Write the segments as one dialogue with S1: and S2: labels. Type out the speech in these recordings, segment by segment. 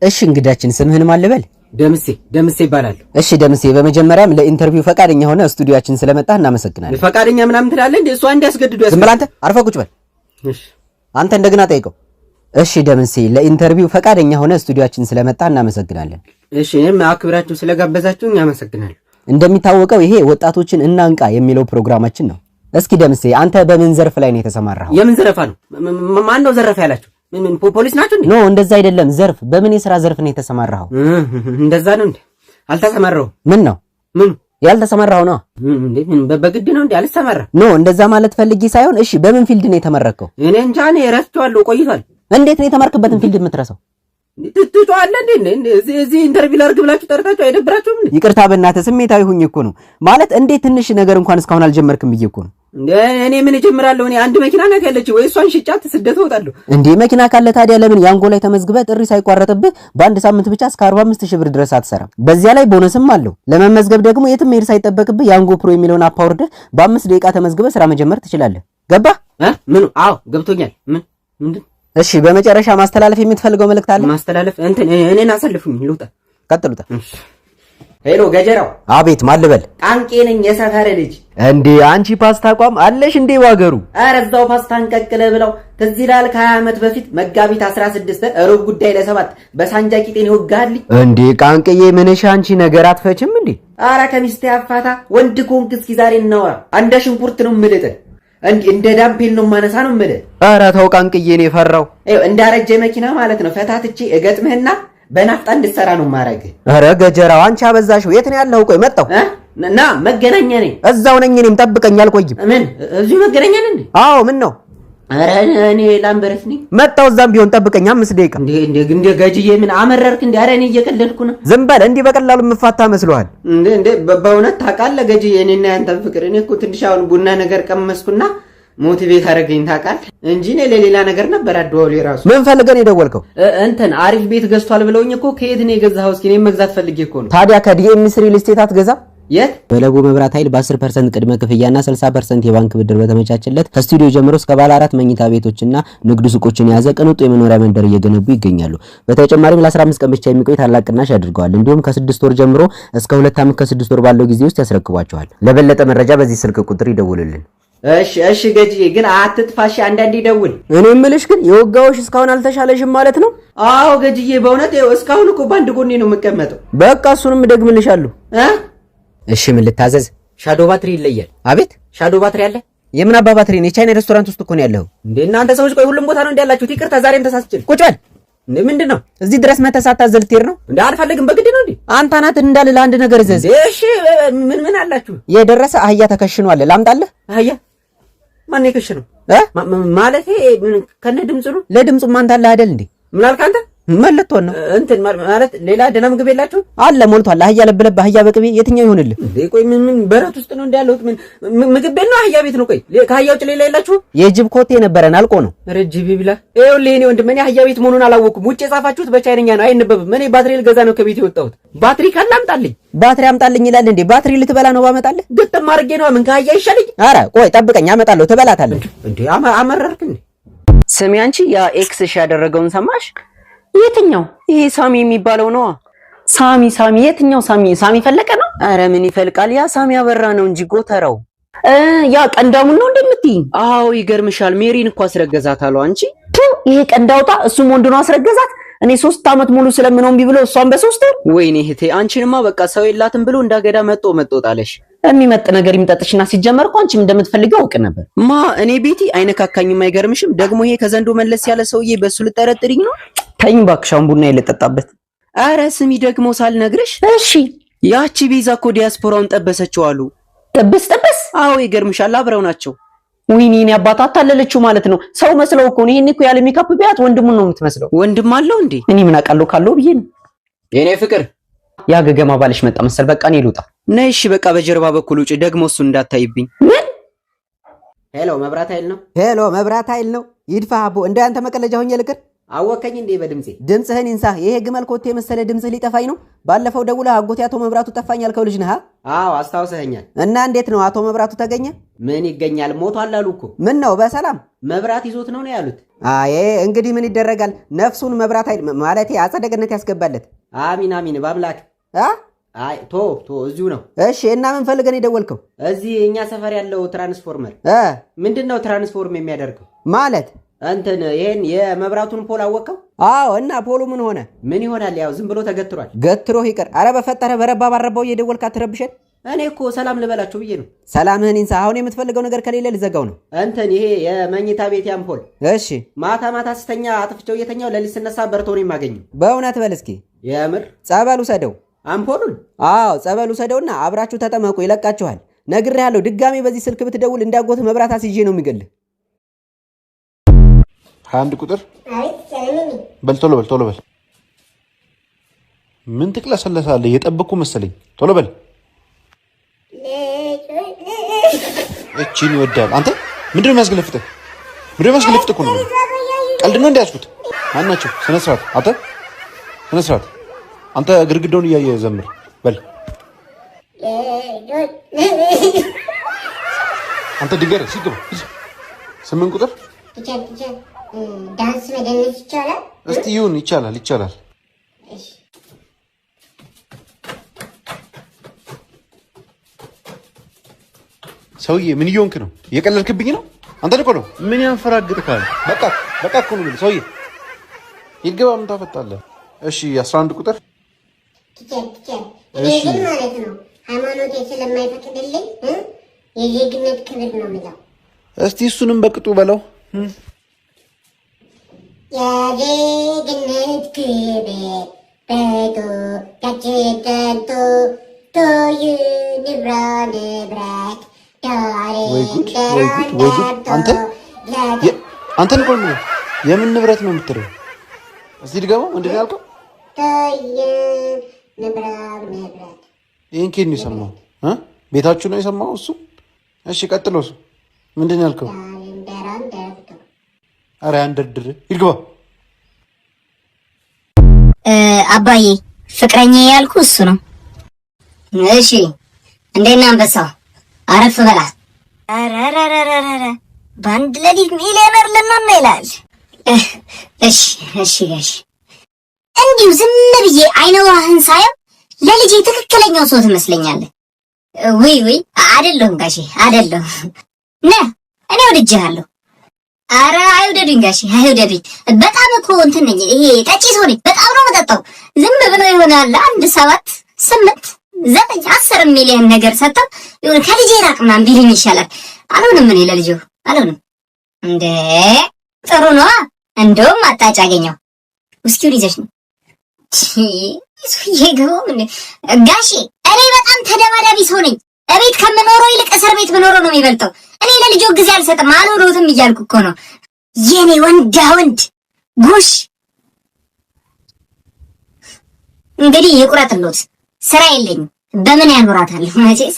S1: እሺ እንግዳችን ስምህን ማን ልበል?
S2: ደምሴ ይባላል።
S1: እሺ ደምሴ፣ በመጀመሪያም ለኢንተርቪው ፈቃደኛ ሆነ ስቱዲዮአችን ስለመጣህ እናመሰግናለን።
S2: ፈቃደኛ ምናምን ትላለህ እንዴ? እሷ እንዲያስገድዱ
S1: ዝም ብለህ አንተ አርፈህ ቁጭ በል።
S2: እሺ
S1: አንተ እንደገና ጠይቀው። እሺ ደምሴ፣ ለኢንተርቪው ፈቃደኛ ሆነ ስቱዲዮአችን ስለመጣህ እናመሰግናለን።
S2: እሺ እኔም አክብራችሁ ስለጋበዛችሁኝ አመሰግናለሁ።
S1: እንደሚታወቀው ይሄ ወጣቶችን እናንቃ የሚለው ፕሮግራማችን ነው። እስኪ ደምሴ፣ አንተ በምን ዘርፍ ላይ ነው የተሰማራኸው?
S2: የምን ዘረፋ ነው? ማን ነው ዘረፋ ያላችሁ? ምን ፖሊስ ናችሁ እንዴ?
S1: ኖ እንደዛ አይደለም። ዘርፍ በምን የሥራ ዘርፍ ነው የተሰማራኸው?
S2: እንደዛ ነው እንዴ? አልተሰማራው።
S1: ምን ነው
S2: ምን
S1: ያልተሰማራው ነው
S2: እንዴ? ምን በግድ ነው እንዴ? አልተሰማራ።
S1: ኖ እንደዛ ማለት ፈልጊ ሳይሆን፣ እሺ በምን ፊልድ ነው የተመረከው?
S2: እኔ እንጃ፣ እኔ ረስቼዋለሁ፣ ቆይቷል።
S1: እንዴት ነው የተማርክበትን ፊልድ የምትረሳው?
S2: ትቷል እንዴ? እዚህ ኢንተርቪው ላድርግ ብላችሁ ጠርታችሁ አይደብራችሁም?
S1: ይቅርታ በእናትህ ስሜታዊ ሁኝ እኮ ነው ማለት። እንዴት ትንሽ ነገር እንኳን እስካሁን አልጀመርክም ብዬ እኮ ነው።
S2: እኔ ምን እጀምራለሁ? እኔ አንድ መኪና ናት ያለችው፣ ወይ እሷን ሽጫት ስደት እወጣለሁ።
S1: እንዴ መኪና ካለ ታዲያ ለምን ያንጎ ላይ ተመዝግበህ ጥሪ ሳይቋረጥብህ በአንድ ሳምንት ብቻ እስከ 45000 ብር ድረስ አትሰራም? በዚያ ላይ ቦነስም አለው። ለመመዝገብ ደግሞ የትም መሄድ ሳይጠበቅብህ ያንጎ ፕሮ የሚለውን አፕ አውርደህ በ5 ደቂቃ ተመዝግበህ ስራ መጀመር ትችላለህ። ገባህ?
S2: ምን? አዎ ገብቶኛል። ምንድን?
S1: እሺ በመጨረሻ ማስተላለፍ የምትፈልገው መልእክት አለ?
S2: ማስተላለፍ እኔን አሳልፉኝ፣ ልውጣ።
S1: ቀጥሉታ።
S2: ሄሎ ገጀራው።
S1: አቤት ማን ልበል?
S2: ቃንቄ ነኝ፣ የሰፈር ልጅ።
S1: እንዴ አንቺ ፓስታ አቋም አለሽ እንዴ ዋገሩ?
S2: ኧረ እዛው ፓስታን ቀቅለ ብለው። ትዝ ይላል ከ20 ዓመት በፊት መጋቢት 16 ሩብ ጉዳይ ለ7 በሳንጃ ቂጤን ይወጋልኝ።
S1: እንዴ ቃንቄዬ ምንሽ አንቺ ነገር አትፈችም እንዴ?
S2: ኧረ ከሚስቴ አፋታ ወንድ ኮንክ እስኪ ዛሬ እናወራ። አንደ ሽንኩርት ነው ምልጥ እንደ ዳምፔል ነው ማነሳ ነው ምልጥ።
S1: ኧረ ተው ቃንቄዬ ነው የፈራው።
S2: እንዳረጀ መኪና ማለት ነው። ፈታትቼ እገጥምህና በናፍጣ እንድትሰራ ነው ማረግ።
S1: ኧረ ገጀራው አንቺ አበዛሽው። የት ነው ያለው? ቆይ መጣሁ።
S2: ና መገናኛ ነኝ።
S1: እዛው ነኝ። እኔም ጠብቀኝ፣ አልቆይም።
S2: ምን እዚሁ መገናኛ ነኝ እንዴ?
S1: አዎ ምን ነው?
S2: ኧረ እኔ ላምበረት ነኝ።
S1: መጣሁ። እዛም ቢሆን ጠብቀኝ 5 ደቂቃ።
S2: እንደ ገጅዬ ምን አመረርክ እንዴ? ኧረ እኔ እየቀለድኩ ነው።
S1: ዝም በል። እንዲህ በቀላሉ የምፋታ መስሎሃል
S2: እንዴ? በእውነት ታውቃለህ ገጅዬ፣ እኔና ያንተን ፍቅር። እኔ እኮ ትንሽ አሁን ቡና ነገር ቀመስኩና ሞቲቬት አደረገኝ ታውቃለህ፣ እንጂ እኔ ለሌላ ነገር ነበር አደዋውሌ ራሱ።
S1: ምን ፈልገህ ነው የደወልከው?
S2: እንትን አሪፍ ቤት ገዝቷል ብለውኝ እኮ። ከየት ነው የገዛኸው? እስኪ እኔም መግዛት ፈልጌ እኮ ነው።
S1: ታዲያ ከዲኤምሲ ሪል ስቴት አትገዛም?
S2: የት?
S1: በለቡ መብራት ኃይል በ10% ቅድመ ክፍያና 60% የባንክ ብድር በተመቻቸለት ከስቱዲዮ ጀምሮ እስከ ባለ 4 መኝታ ቤቶችና ንግድ ሱቆችን የያዘ ቅንጡ የመኖሪያ መንደር እየገነቡ ይገኛሉ። በተጨማሪም ለ15 ቀን ብቻ የሚቆይ ታላቅ ቅናሽ አድርገዋል። እንዲሁም ከ6 ወር ጀምሮ እስከ 2 ዓመት ከ6 ወር ባለው ጊዜ ውስጥ ያስረክቧቸዋል። ለበለጠ መረጃ በዚህ ስልክ ቁጥር ይደውሉልን።
S2: እሺ ገጅዬ፣ ግን አትጥፋሽ፣ አንዳንዴ ደውል።
S1: እኔ የምልሽ ግን የወጋውሽ እስካሁን አልተሻለሽም ማለት ነው?
S2: አዎ ገጅዬ፣ በእውነት እስካሁን እኮ በአንድ ጎኔ ነው የምቀመጠው።
S1: በቃ እሱንም ደግምልሻለሁ። እሺ ምን ልታዘዝ?
S2: ሻዶ ባትሪ ይለያል።
S1: አቤት
S2: ሻዶ ባትሪ አለ?
S1: የምን አባ ባትሪ ነው? የቻይና ሬስቶራንት ውስጥ እኮ ነው ያለው።
S2: እንዴ እናንተ ሰዎች ቆይ፣ ሁሉም ቦታ ነው እንዲያላችሁት? ይቅርታ ዛሬም ተሳስችል።
S1: ቁጭ በል።
S2: እንዴ ምንድን ነው
S1: እዚህ ድረስ መተሳታዘል ትሄድ ነው?
S2: እንዴ አልፈልግም፣ በግድ ነው እንዴ?
S1: አንተ ናት እንዳለ ለአንድ ነገር ዘዝ።
S2: እሺ ምን አላችሁ?
S1: የደረሰ አህያ ተከሽኗል። ላምጣልህ?
S2: አህያ ማን የከሸነው? ማለቴ ከነ ድምፁ ነው?
S1: ለድምፁ ማን ታለ አይደል እንዴ?
S2: ምን አልክ አንተ?
S1: መለጥቶን ነው
S2: እንትን ማለት ሌላ ደህና ምግብ የላችሁ?
S1: አለ ሞልቷል። አህያ ለብለብ አህያ በቅቤ የትኛው ይሆንልህ
S2: እንዴ? ቆይ ምን በረት ውስጥ ነው እንዳለሁት? ምን ምግብ ቤት ነው አህያ ቤት ነው? ቆይ ከአህያ ውጭ ሌላ የላችሁ?
S1: የጅብ ኮቴ ነበረን አልቆ ነው።
S2: ረጅብ ይብላ። ይኸውልህ እኔ ወንድም፣ እኔ አህያ ቤት መሆኑን አላወኩም። ውጭ የጻፋችሁት በቻይንኛ ነው፣ አይነበብም። እኔ ባትሪ ልገዛ ነው ከቤት የወጣሁት። ባትሪ ካለ አምጣልኝ።
S1: ባትሪ አምጣልኝ ይላል እንዴ? ባትሪ ልትበላ ነው? ባመጣልህ
S2: ግጥም አድርጌ ነው። ምን ከአህያ ይሻለኝ?
S1: ኧረ ቆይ ጠብቀኝ፣ አመጣለሁ። ትበላታለህ
S2: እንዴ? አመረርክ እንዴ?
S1: ስሚ አንቺ፣ ያ ኤክስሽ ያደረገውን ሰማሽ?
S3: የትኛው?
S1: ይሄ ሳሚ የሚባለው ነው።
S3: ሳሚ የትኛው ሳሚ? ሳሚ ፈለቀ ነው?
S1: አረ ምን ይፈልቃል? ያ ሳሚ አበራ ነው እንጂ ጎተራው።
S3: ያ ቀንዳሙን ነው እንደምትይ?
S1: አዎ ይገርምሻል፣ ሜሪን እኮ አስረገዛት አሉ። አንቺ
S3: ይሄ ቀንዳውጣ እሱም ወንድ ነው አስረገዛት። እኔ 3 ዓመት ሙሉ ስለምነው ቢብሎ እሷን በ3 ወር።
S1: ወይኔ እህቴ፣ አንቺንማ በቃ ሰው የላትም ብሎ እንዳገዳ መጦ ጣለሽ።
S3: የሚመጥ ነገር ይምጠጥሽና ሲጀመር እኮ አንቺም እንደምትፈልጊው አውቅ ነበር።
S1: እኔ ቤቲ አይነካካኝም። አይገርምሽም? ደግሞ ይሄ ከዘንዶ መለስ ያለ ሰውዬ በሱ ልጠረጥሪኝ ነው?
S3: ተይኝ እባክሽ፣ አሁን ቡና የለጠጣበት።
S1: አረ ስሚ ደግሞ ሳልነግርሽ፣
S3: እሺ
S1: ያቺ ቤዛ እኮ ዲያስፖራውን ጠበሰችው አሉ።
S3: ጠበስ?
S1: አዎ ይገርምሻል፣ አብረው ናቸው።
S3: ወይኔ እኔ አባት አታለለችው ማለት ነው። ሰው መስለው እኮ ነው። ይሄን እኮ ያለ ሜካፕ ቢያት ወንድሙን ነው የምትመስለው።
S1: ወንድም አለው እንዴ?
S3: እኔ ምን አውቃለሁ ካለው ብዬ ነው።
S2: የኔ ፍቅር
S3: ያ ገገማ ባልሽ መጣ መሰል። በቃ እኔ ልውጣ።
S1: ነይ እሺ፣ በቃ በጀርባ በኩል ውጪ። ደግሞ እሱን እንዳታይብኝ።
S3: ምን?
S2: ሄሎ መብራት ኃይል ነው?
S1: ሄሎ መብራት ኃይል ነው። ይድፋ አቦ፣ እንዳንተ መቀለጃ ሆኜ ልቅር?
S2: አወከኝ እንዴ በድምጼ?
S1: ድምጽህን ይንሳ። ይሄ ግመል ኮቴ የመሰለ ድምጽህ ሊጠፋኝ ነው። ባለፈው ደውለህ አጎቴ አቶ መብራቱ ጠፋኝ ያልከው ልጅ ነህ?
S2: አዎ አስታውሰኸኛል።
S1: እና እንዴት ነው አቶ መብራቱ ተገኘ?
S2: ምን ይገኛል ሞቷል አሉ እኮ።
S1: ምን ነው በሰላም?
S2: መብራት ይዞት ነው ያሉት።
S1: አይ እንግዲህ ምን ይደረጋል። ነፍሱን መብራት ማለቴ አጸደ ገነት ያስገባለት።
S2: አሚን አሚን በአምላክ። አይ ቶ እዚሁ ነው።
S1: እሺ እና ምን ፈልገን የደወልከው?
S2: እዚህ እኛ ሰፈር ያለው ትራንስፎርመር ምንድነው ትራንስፎርም የሚያደርገው
S1: ማለት
S2: እንትን ይሄን የመብራቱን ፖል አወቀው?
S1: አዎ እና ፖሉ ምን ሆነ?
S2: ምን ይሆናል ያው ዝም ብሎ ተገትሯል።
S1: ገትሮህ ይቀር። አረ በፈጠረ በረባ ባረባው እየደወልክ አትረብሸን።
S2: እኔ እኮ ሰላም ልበላችሁ ብዬ ነው።
S1: ሰላምህን ይንሳ። አሁን የምትፈልገው ነገር ከሌለ ልዘጋው ነው።
S2: እንትን ይሄ የመኝታ ቤት ያምፖል
S1: እሺ
S2: ማታ ማታ ስተኛ አጥፍቼው እየተኛው ለሊት ስነሳ በርቶ ነው የማገኘው።
S1: በእውነት በል እስኪ።
S2: የምር
S1: ጸበል ውሰደው።
S2: አምፖሉን?
S1: አዎ ጸበል ውሰደውና አብራችሁ ተጠመቁ፣ ይለቃችኋል። ነግሬሃለሁ። ድጋሜ በዚህ ስልክ ብትደውል እንዳጎት መብራት አስይዤ ነው የሚገልህ።
S4: 21 ቁጥር በል ቶሎ በል። ምን ትቅለሰለሳለህ? እየጠበቅኩ መሰለኝ። ቶሎ በል። እቺን ይወዳል። አንተ ምንድነው የሚያስገለፍጥህ? እኮ ነው። ቀልድ ነው እንዲያስኩት ማናቸው? ስነ ስርዓት አንተ፣ ስነ ስርዓት አንተ። ግድግዳውን እያየ ዘምር በል። አንተ ድገር ሲገባ 8 ቁጥር
S5: ዳንስ መደነስ ይቻላል?
S4: እስቲ ይሁን። ይቻላል። ሰውዬ ምን እየሆንክ ነው? እየቀለልክብኝ ነው? አንተ እኮ ነው። ምን ያንፈራግጥካል? በቃ እኮ ነው። ሰውዬ ይገባ። ምን ታፈጣለህ? እሺ 11 ቁጥር
S5: እሺ ማለት ነው። ሃይማኖቴ ስለማይፈቅድልኝ የዜግነት ክብር ነው የምለው።
S4: እስቲ እሱንም በቅጡ በለው።
S5: የዜግነት ክብር በቶ ያችደንቶ ቶዩ ንብራ ንብረት
S4: ወይ ጉድ! አንተን ቆይ ምን የምን ንብረት ነው የምትለው? እስቲ ድገመው። ምንድን ነው ያልከው?
S5: ቶዩ ንብራ ንብረት።
S4: ይሄን ከየት ነው የሰማው? ቤታችሁ ነው የሰማው እሱ? እሺ ቀጥሎስ ምንድን ነው ያልከው? አረ አንደርድር ይልግባ።
S6: አባዬ ፍቅረኛ ያልኩ እሱ ነው። እሺ እንዴና አንበሳው አረፍ በላ። አረረረረረ ባንድ ለሊት ሚሊዮነር ልንሆን ነው ይላል። እሺ እንዲሁ ዝም ብዬ አይነዋህን ሳየው ለልጄ ትክክለኛው ሰው ትመስለኛለህ። ውይ አይደለሁም ጋሼ አይደለሁም። እኔ ወድጄሃለሁ። አረ አይውደዱኝ ጋሼ አይውደዱኝ። በጣም እኮ እንትን ነኝ። ይሄ ጠጪ ሰው ነኝ። በጣም ነው የምጠጣው። ዝም ብሎ ይሆናል 1 7 8 9 10 ሚሊዮን ነገር ሰጠው ይሁን ከልጄ ራቅ ምናምን ቢልኝ ይሻላል። አልሆንም። እኔ ለልጄ አልሆንም። እንደ ጥሩ ነው። እንደውም አጣጭ አገኘው። ውስኪውን ይዘሽ ነው ጋሼ። እኔ በጣም ተደባዳቢ ሰው ነኝ። እቤት ከምኖረው ይልቅ እስር ቤት ብኖረው ነው የሚበልጠው። እኔ ለልጆ ጊዜ አልሰጥም። አልኖሩትም እያልኩ እኮ ነው የኔ ወንድ ጉሽ። እንግዲህ ይቁረጥሎት። ስራ የለኝም። በምን ያኖራታለሁ? መቼስ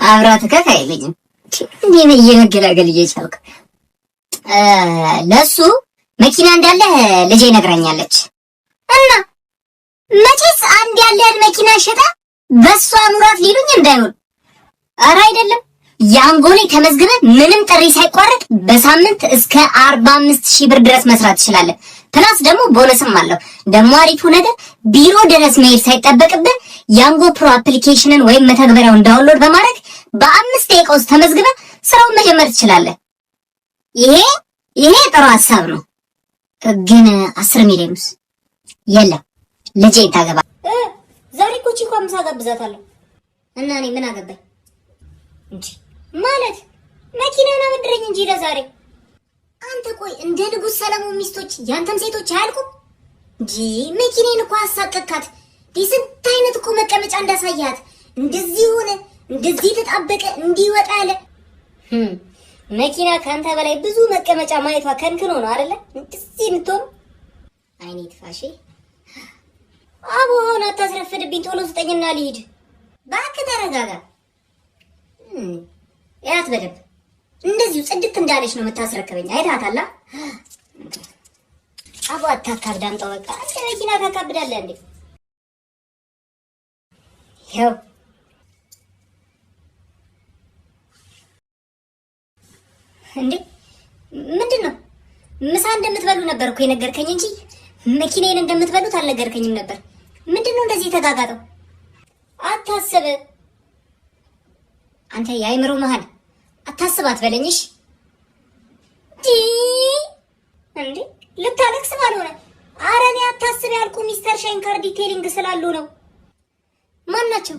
S6: አብራት ከፍ አይለኝም። እንዴ ነው እየገላገል እየቻልኩ ለሱ መኪና እንዳለ ልጄ ነግራኛለች። እና መቼስ አንድ ያለን መኪና ሸጣ በሷ ኑራት ሊሉኝ እንዳይሆን። ኧረ አይደለም ያንጎሌ ተመዝግበ ምንም ጥሪ ሳይቋረጥ በሳምንት እስከ 45,000 ብር ድረስ መስራት ትችላለህ። ፕላስ ደግሞ ቦነስም አለው። ደግሞ አሪፉ ነገር ቢሮ ድረስ መሄድ ሳይጠበቅብህ ያንጎ ፕሮ አፕሊኬሽንን ወይም መተግበሪያውን ዳውንሎድ በማድረግ በ5 ደቂቃ ውስጥ ተመዝግበ ስራውን መጀመር ትችላለህ። ይሄ ጥሩ ሀሳብ ነው። ግን 10 ሚሊዮንስ የለም። ልጄ ታገባ።
S5: ዛሬ እኮ ቺኳ ምሳ ጋብዛታለሁ እና እኔ ምን አገባኝ እንጂ ማለት መኪናና ምድረኝ እንጂ ለዛሬ። አንተ ቆይ እንደ ንጉሥ ሰለሞን ሚስቶች ያንተም ሴቶች አያልቁም እንጂ መኪኔን እኮ አሳቀካት። ስንት አይነት እኮ መቀመጫ እንዳሳያት እንደዚህ ሆነ፣ እንደዚህ ተጣበቀ፣ እንዲወጣ ያለ መኪና ካንተ በላይ ብዙ መቀመጫ ማየቷ ከንክኖ ነው አይደለ? እንደዚህ እንቶም አይኔ ትፋሽ። አቦን አታስረፍድብኝ፣ ቶሎ ስጠኝና ልሂድ። እባክህ ተረጋጋ። ያት በደብ እንደዚሁ ጽድት እንዳለች ነው የምታስረክበኝ። አይታታላ አቦ አታካብድ፣ አምጣው በቃ። አንተ መኪና ታካብዳለህ እንዴ? ይኸው እንዴ ምንድን ነው? ምሳ እንደምትበሉ ነበር እኮ የነገርከኝ እንጂ መኪናዬን እንደምትበሉት አልነገርከኝም ነበር። ምንድን ነው እንደዚህ የተጋጋጠው? አታስብ አንተ የአይምሮ መሀል አታስብ አትበለኝሽ። እንዴ ልታለቅስ ባልሆነ። ኧረ እኔ አታስብ ያልኩ ሚስተር ሻይን ካር ዲቴይሊንግ ስላሉ ነው። ማን ናቸው?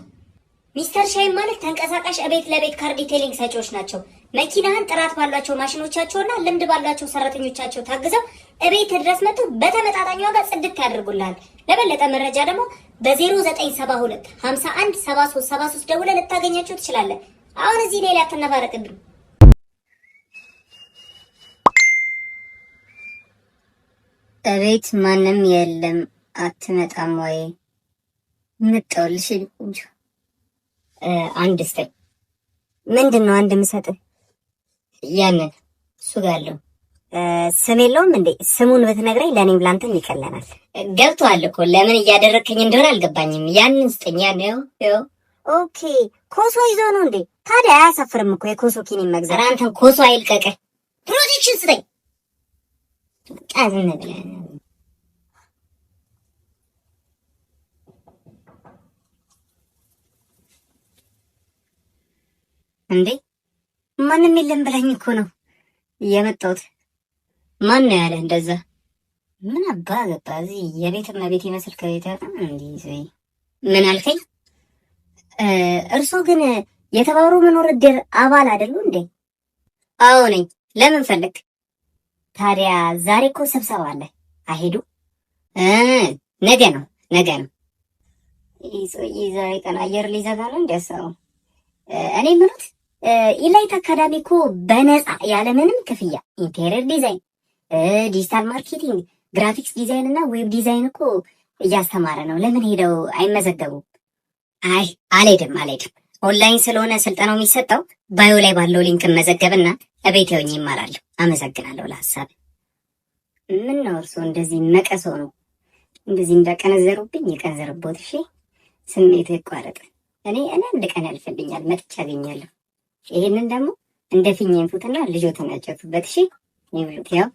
S5: ሚስተር ሻይን ማለት ተንቀሳቃሽ እቤት ለቤት ካር ዲቴይሊንግ ሰጪዎች ናቸው። መኪናህን ጥራት ባላቸው ማሽኖቻቸውና ልምድ ባላቸው ሰራተኞቻቸው ታግዘው እቤት ድረስ መጥተው በተመጣጣኝ ዋጋ ጽድት ያደርጉልሃል። ለበለጠ መረጃ ደግሞ በ0972 51 73 73 ደውለህ ልታገኛቸው ትችላለህ። አሁን እዚህ ላይ አትነፋረቅብኝ።
S6: እቤት ማንም የለም አትመጣም ወይ? መጣሁልሽ ቆንጆ። አንድ ስጠኝ። ምንድን ነው አንድ የምሰጥህ? ያንን እሱ ጋር ያለው ስም የለውም እንዴ? ስሙን ብትነግረኝ ለእኔም ላንተም ይቀለናል። ገብቶሃል እኮ ለምን እያደረግከኝ እንደሆነ አልገባኝም። ያንን ስጠኝ። ያን ይኸው። ኦኬ ኮሶ ይዞ ነው እንዴ? ታዲያ አያሳፍርም እኮ የኮሶ ኪኒን መግዛት። አንተን ኮሶ አይልቀቅህ። ፕሮቴክሽን ስጠኝ። ቃዝነ ብለህ እንዴ ማንም የለም ብለኝ እኮ ነው የመጣሁት። ማን ነው ያለ እንደዛ? ምን አባ ገባ እዚህ የቤት እመቤት ይመስል ከቤት ያጣም እንዴ? ዘይ ምን አልከኝ? እርሶ ግን የተባበሩ መኖር እድር አባል አይደሉ እንዴ? አዎ ነኝ። ለምን ፈለግ? ታዲያ ዛሬ እኮ ስብሰባ አለ አይሄዱ? ነገ ነው ነገ ነው። ዛሬ ቀን አየር ሊዘጋ ነው እንዲያሰሩ። እኔ ምኑት ኢላይት አካዳሚ እኮ በነፃ ያለምንም ክፍያ ኢንቴሪየር ዲዛይን፣ ዲጂታል ማርኬቲንግ፣ ግራፊክስ ዲዛይን እና ዌብ ዲዛይን እኮ እያስተማረ ነው። ለምን ሄደው አይመዘገቡም? አይ አልሄድም። ኦንላይን ስለሆነ ስልጠናው የሚሰጠው ባዮ ላይ ባለው ሊንክ መዘገብና እቤት ሆኜ ይማራለሁ። አመሰግናለሁ ለሀሳብ። ምን ነው እርሶ እንደዚህ መቀሶ ነው እንደዚህ እንዳቀነዘሩብኝ የቀንዘርቦት። እሺ ስሜት ይቋረጥ። እኔ አንድ ቀን ያልፈልኛል መጥቻ ያገኛለሁ። ይሄንን ደግሞ እንደ ፊኛ እንፉትና ልጆትን ያጨቱበት። እሺ ይብሉት ያው